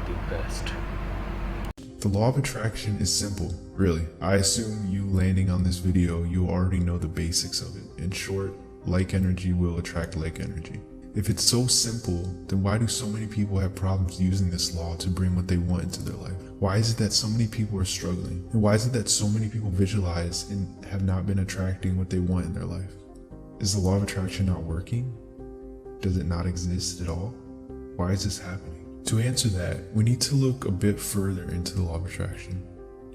the best. The law of attraction is simple, really. I assume you landing on this video, you already know the basics of it. In short, like energy will attract like energy. If it's so simple, then why do so many people have problems using this law to bring what they want into their life? Why is it that so many people are struggling? And why is it that so many people visualize and have not been attracting what they want in their life? Is the law of attraction not working? Does it not exist at all? Why is this happening? To answer that, we need to look a bit further into the law of attraction.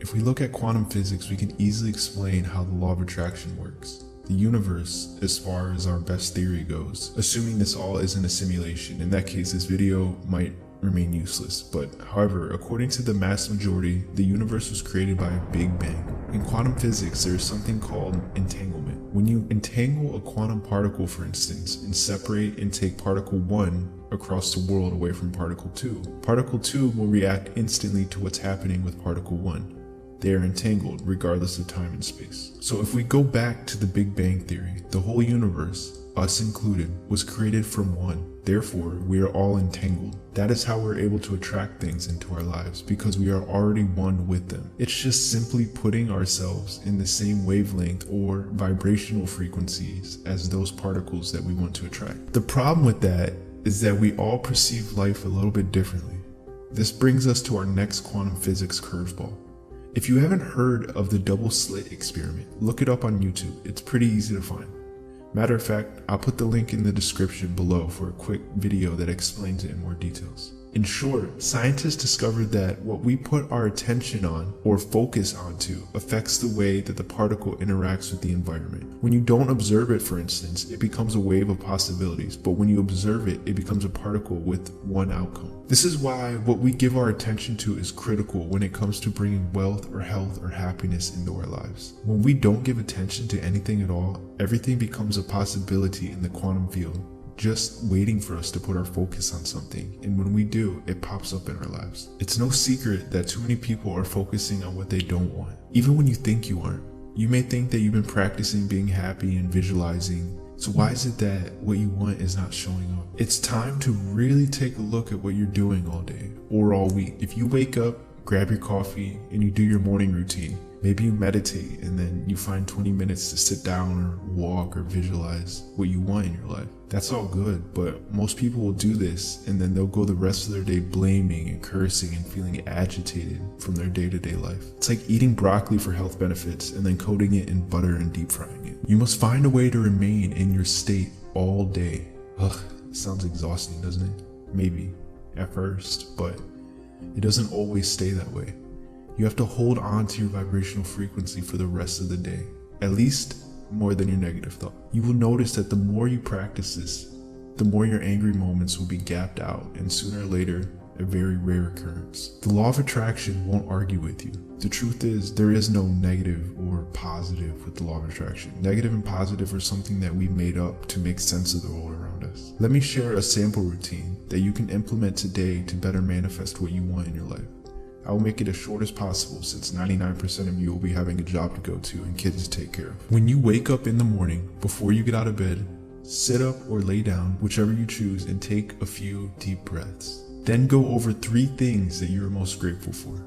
If we look at quantum physics, we can easily explain how the law of attraction works. The universe, as far as our best theory goes, assuming this all isn't a simulation, in that case this video might remain useless, but however, according to the mass majority, the universe was created by a Big Bang. In quantum physics, there is something called entanglement. When you entangle a quantum particle, for instance, and separate and take particle 1 across the world away from particle 2, particle 2 will react instantly to what's happening with particle 1. They are entangled regardless of time and space. So if we go back to the Big Bang Theory, the whole universe, us included, was created from one. Therefore, we are all entangled. That is how we're able to attract things into our lives, because we are already one with them. It's just simply putting ourselves in the same wavelength or vibrational frequencies as those particles that we want to attract. The problem with that is that we all perceive life a little bit differently. This brings us to our next quantum physics curveball. If you haven't heard of the double slit experiment, look it up on YouTube. It's pretty easy to find. Matter of fact, I'll put the link in the description below for a quick video that explains it in more details. In short, scientists discovered that what we put our attention on or focus onto affects the way that the particle interacts with the environment. When you don't observe it, for instance, it becomes a wave of possibilities, but when you observe it, it becomes a particle with one outcome. This is why what we give our attention to is critical when it comes to bringing wealth or health or happiness into our lives. When we don't give attention to anything at all, everything becomes a possibility in the quantum field, just waiting for us to put our focus on something, and when we do, it pops up in our lives. It's no secret that too many people are focusing on what they don't want, even when you think you aren't. You may think that you've been practicing being happy and visualizing, so why is it that what you want is not showing up? It's time to really take a look at what you're doing all day or all week. If you wake up, grab your coffee, and you do your morning routine, maybe you meditate and then you find 20 minutes to sit down or walk or visualize what you want in your life. That's all good, but most people will do this and then they'll go the rest of their day blaming and cursing and feeling agitated from their day-to-day life. It's like eating broccoli for health benefits and then coating it in butter and deep frying it. You must find a way to remain in your state all day. Ugh, sounds exhausting, doesn't it? Maybe at first, but it doesn't always stay that way. You have to hold on to your vibrational frequency for the rest of the day, at least more than your negative thought. You will notice that the more you practice this, the more your angry moments will be gapped out, and sooner or later, a very rare occurrence. The law of attraction won't argue with you. The truth is, there is no negative or positive with the law of attraction. Negative and positive are something that we made up to make sense of the world around us. Let me share a sample routine that you can implement today to better manifest what you want in your life. I will make it as short as possible, since 99% of you will be having a job to go to and kids to take care of. When you wake up in the morning, before you get out of bed, sit up or lay down, whichever you choose, and take a few deep breaths. Then go over 3 things that you are most grateful for.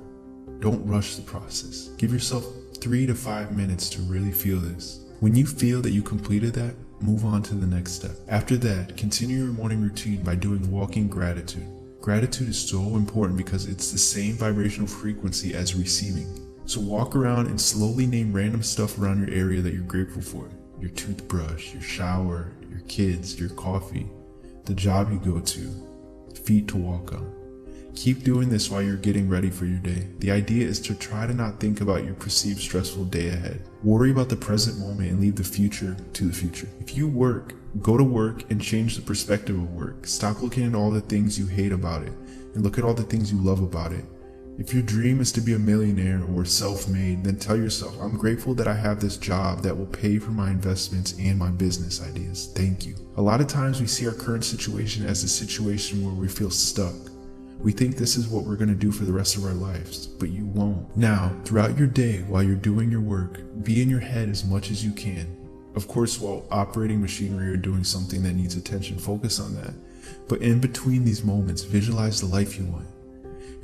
Don't rush the process. Give yourself 3 to 5 minutes to really feel this. When you feel that you completed that, move on to the next step. After that, continue your morning routine by doing walking gratitude. Gratitude is so important because it's the same vibrational frequency as receiving. So walk around and slowly name random stuff around your area that you're grateful for. Your toothbrush, your shower, your kids, your coffee, the job you go to, feet to walk on. Keep doing this while you're getting ready for your day. The idea is to try to not think about your perceived stressful day ahead. Worry about the present moment and leave the future to the future. If you work, go to work and change the perspective of work. Stop looking at all the things you hate about it and look at all the things you love about it. If your dream is to be a millionaire or self-made, then tell yourself, I'm grateful that I have this job that will pay for my investments and my business ideas. Thank you. A lot of times we see our current situation as a situation where we feel stuck. We think this is what we're going to do for the rest of our lives, but you won't. Now, throughout your day, while you're doing your work, be in your head as much as you can. Of course, while operating machinery or doing something that needs attention, focus on that. But in between these moments, visualize the life you want.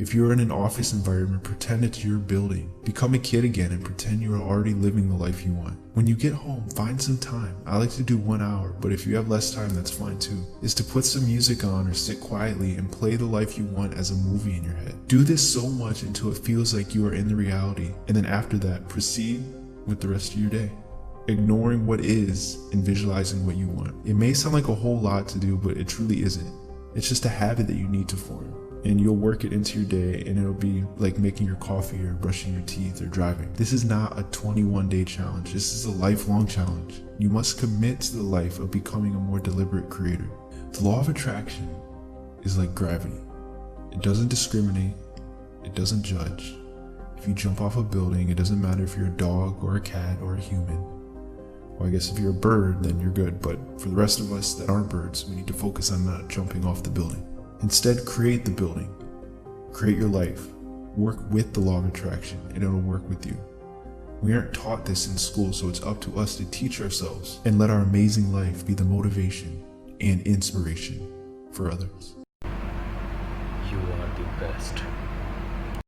If you're in an office environment, pretend it's your building. Become a kid again and pretend you are already living the life you want. When you get home, find some time. I like to do 1 hour, but if you have less time, that's fine too. Is to put some music on or sit quietly and play the life you want as a movie in your head. Do this so much until it feels like you are in the reality, and then after that, proceed with the rest of your day, ignoring what is and visualizing what you want. It may sound like a whole lot to do, but it truly isn't. It's just a habit that you need to form, and you'll work it into your day, and it'll be like making your coffee or brushing your teeth or driving. This is not a 21-day challenge. This is a lifelong challenge. You must commit to the life of becoming a more deliberate creator. The law of attraction is like gravity. It doesn't discriminate. It doesn't judge. If you jump off a building, it doesn't matter if you're a dog or a cat or a human. Well, I guess if you're a bird, then you're good, but for the rest of us that aren't birds, we need to focus on not jumping off the building. Instead, create the building. Create your life. Work with the law of attraction, and it'll work with you. We aren't taught this in school, so it's up to us to teach ourselves and let our amazing life be the motivation and inspiration for others. You are the best.